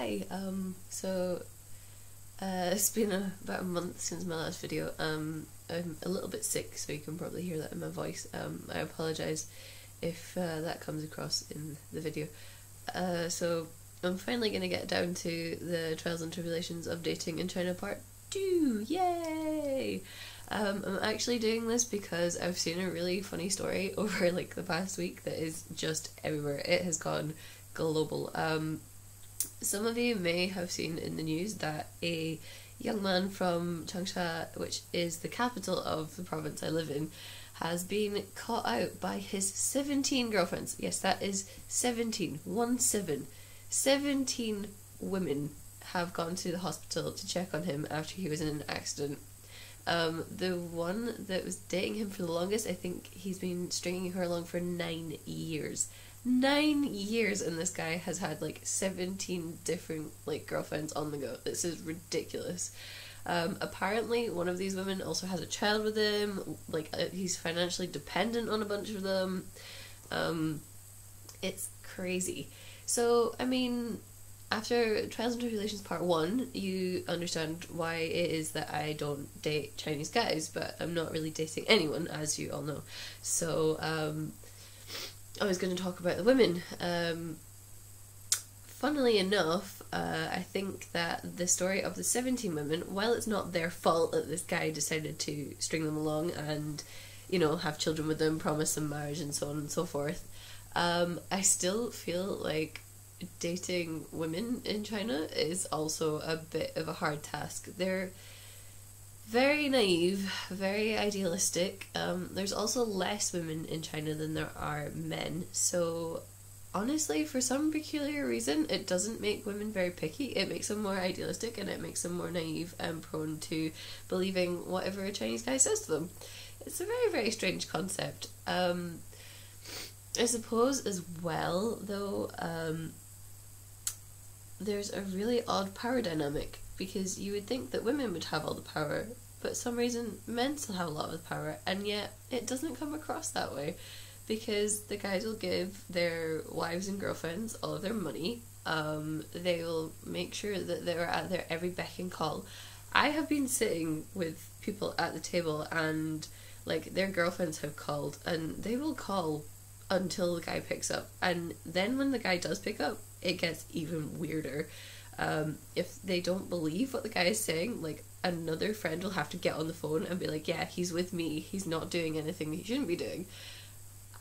Hi, it's been about a month since my last video. I'm a little bit sick, so you can probably hear that in my voice. I apologise if that comes across in the video. So I'm finally going to get down to the trials and tribulations of dating in China part 2. Yay! I'm actually doing this because I've seen a really funny story over like the past week that is just everywhere. It has gone global. Some of you may have seen in the news that a young man from Changsha, which is the capital of the province I live in, has been caught out by his 17 girlfriends. Yes, that is 17. 1-7. 17 women have gone to the hospital to check on him after he was in an accident. The one that was dating him for the longest, I think he's been stringing her along for 9 years. 9 years, and this guy has had like 17 different like girlfriends on the go. This is ridiculous. Apparently one of these women also has a child with him. Like he's financially dependent on a bunch of them. It's crazy. So I mean, after Trials and Tribulations Part 1, you understand why it is that I don't date Chinese guys, but I'm not really dating anyone, as you all know. So I was going to talk about the women. Funnily enough, I think that the story of the 17 women, while it's not their fault that this guy decided to string them along and, you know, have children with them, promise them marriage and so on and so forth, I still feel like dating women in China is also a bit of a hard task. They're very naive, very idealistic. There's also less women in China than there are men, so honestly, for some peculiar reason, it doesn't make women very picky. It makes them more idealistic, and it makes them more naive and prone to believing whatever a Chinese guy says to them. It's a very, very strange concept. I suppose as well, though, there's a really odd power dynamic, because you would think that women would have all the power, but for some reason men still have a lot of the power, and yet it doesn't come across that way, because the guys will give their wives and girlfriends all of their money. They will make sure that they're at their every beck and call. I have been sitting with people at the table and like their girlfriends have called, and they will call until the guy picks up, and then when the guy does pick up, it gets even weirder. If they don't believe what the guy is saying, like another friend will have to get on the phone and be like, yeah, he's with me, he's not doing anything he shouldn't be doing.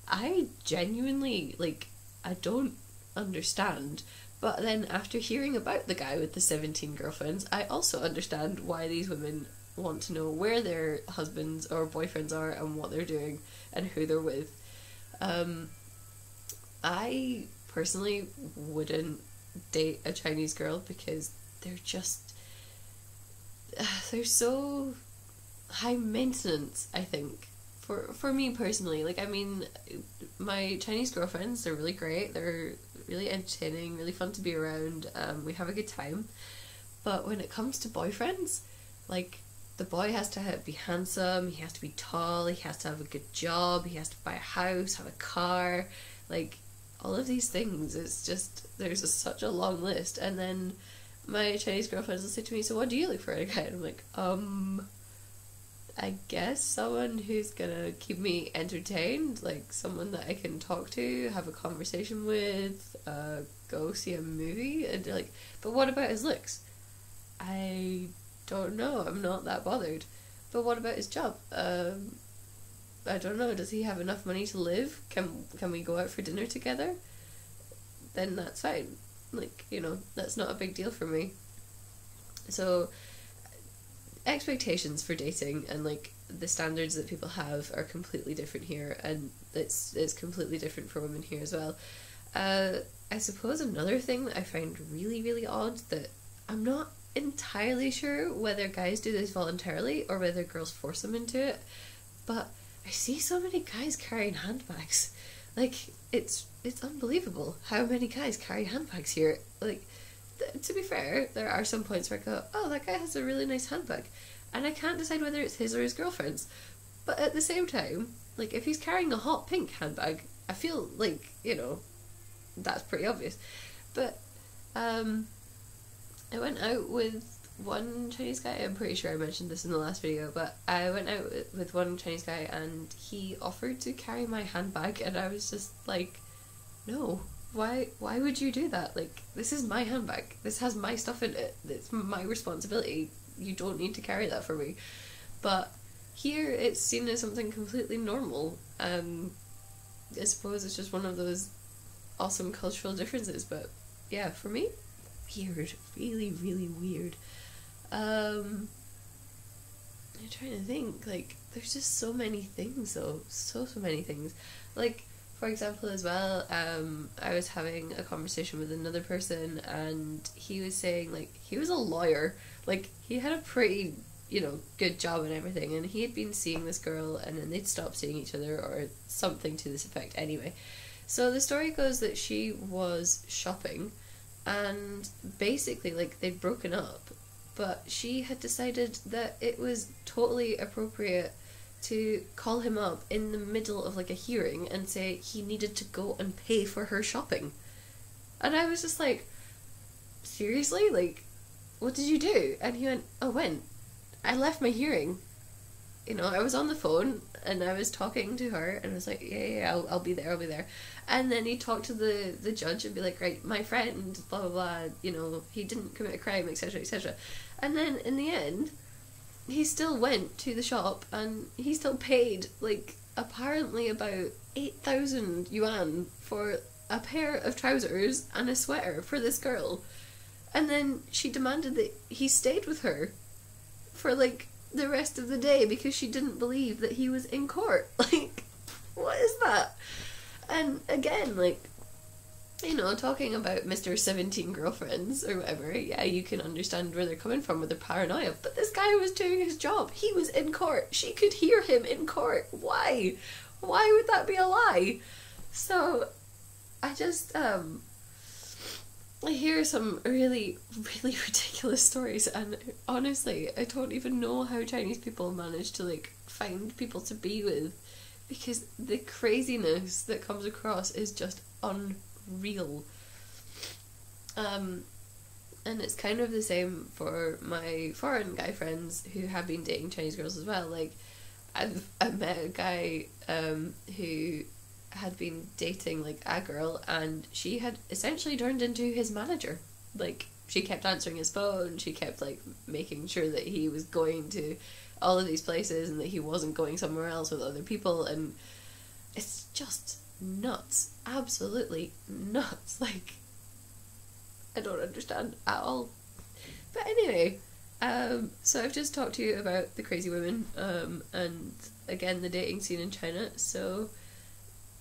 I genuinely, like, I don't understand. But then after hearing about the guy with the 17 girlfriends, I also understand why these women want to know where their husbands or boyfriends are and what they're doing and who they're with. I personally wouldn't date a Chinese girl because they're just they're so high maintenance, I think, for me personally. Like, I mean, my Chinese girlfriends, they're really great, they're really entertaining, really fun to be around, we have a good time, but when it comes to boyfriends, like, the boy has to be handsome, he has to be tall, he has to have a good job, he has to buy a house, have a car, like, all of these things. It's just, there's such a long list. And then my Chinese girlfriends will say to me, so what do you look for in a guy? And I'm like, I guess someone who's gonna keep me entertained, like someone that I can talk to, have a conversation with, go see a movie. And they're like, but what about his looks? I don't know, I'm not that bothered. But what about his job? I don't know, does he have enough money to live? Can we go out for dinner together? Then that's fine. Like, you know, that's not a big deal for me. So, expectations for dating and like the standards that people have are completely different here, and it's completely different for women here as well. I suppose another thing that I find really, really odd, that I'm not entirely sure whether guys do this voluntarily or whether girls force them into it, but I see so many guys carrying handbags. Like, it's unbelievable how many guys carry handbags here. Like, to be fair, there are some points where I go, oh, that guy has a really nice handbag, and I can't decide whether it's his or his girlfriend's. But at the same time, like, if he's carrying a hot pink handbag, I feel like, you know, that's pretty obvious. But I went out with one Chinese guy. I'm pretty sure I mentioned this in the last video, but I went out with one Chinese guy and he offered to carry my handbag, and I was just like, no, why would you do that? Like, this is my handbag, this has my stuff in it, it's my responsibility, you don't need to carry that for me. But here it's seen as something completely normal. I suppose it's just one of those awesome cultural differences, but yeah, for me, weird, really, really weird. I'm trying to think, like, there's just so many things though, so many things. Like, for example, as well, I was having a conversation with another person and he was saying, like, he was a lawyer, like, he had a pretty, you know, good job and everything, and he had been seeing this girl and then they'd stopped seeing each other or something to this effect anyway. So the story goes that she was shopping and basically, like, they'd broken up, but she had decided that it was totally appropriate to call him up in the middle of, like, a hearing and say he needed to go and pay for her shopping. And I was just like, seriously? Like, what did you do? And he went, oh, when? I left my hearing. You know, I was on the phone and I was talking to her and I was like, yeah, I'll be there. And then he talked to the judge and be like, right, my friend, blah, blah, blah, you know, he didn't commit a crime, etc., etc. And then in the end, he still went to the shop and he still paid, like, apparently about 8,000 yuan for a pair of trousers and a sweater for this girl. And then she demanded that he stayed with her for, like, the rest of the day because she didn't believe that he was in court. Like, what is that? And again, like, you know, talking about Mr. 17 girlfriends or whatever, yeah, you can understand where they're coming from with their paranoia, but this guy was doing his job. He was in court. She could hear him in court. Why? Why would that be a lie? So, I just, I hear some really, really ridiculous stories, and honestly, I don't even know how Chinese people manage to, like, find people to be with, because the craziness that comes across is just unreal. And it's kind of the same for my foreign guy friends who have been dating Chinese girls as well. Like, I've met a guy who had been dating, like, a girl, and she had essentially turned into his manager. Like, she kept answering his phone, she kept, like, making sure that he was going to all of these places and that he wasn't going somewhere else with other people, and it's just nuts. Absolutely nuts. Like, I don't understand at all. But anyway, so I've just talked to you about the crazy women, and again the dating scene in China, so,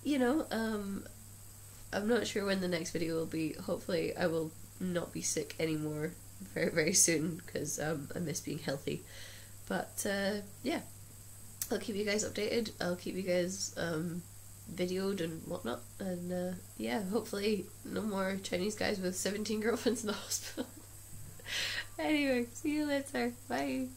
you know, I'm not sure when the next video will be. Hopefully I will not be sick anymore very, very soon, because I miss being healthy. But yeah, I'll keep you guys updated, I'll keep you guys videoed and whatnot, and yeah, hopefully no more Chinese guys with 17 girlfriends in the hospital. Anyway, see you later, bye.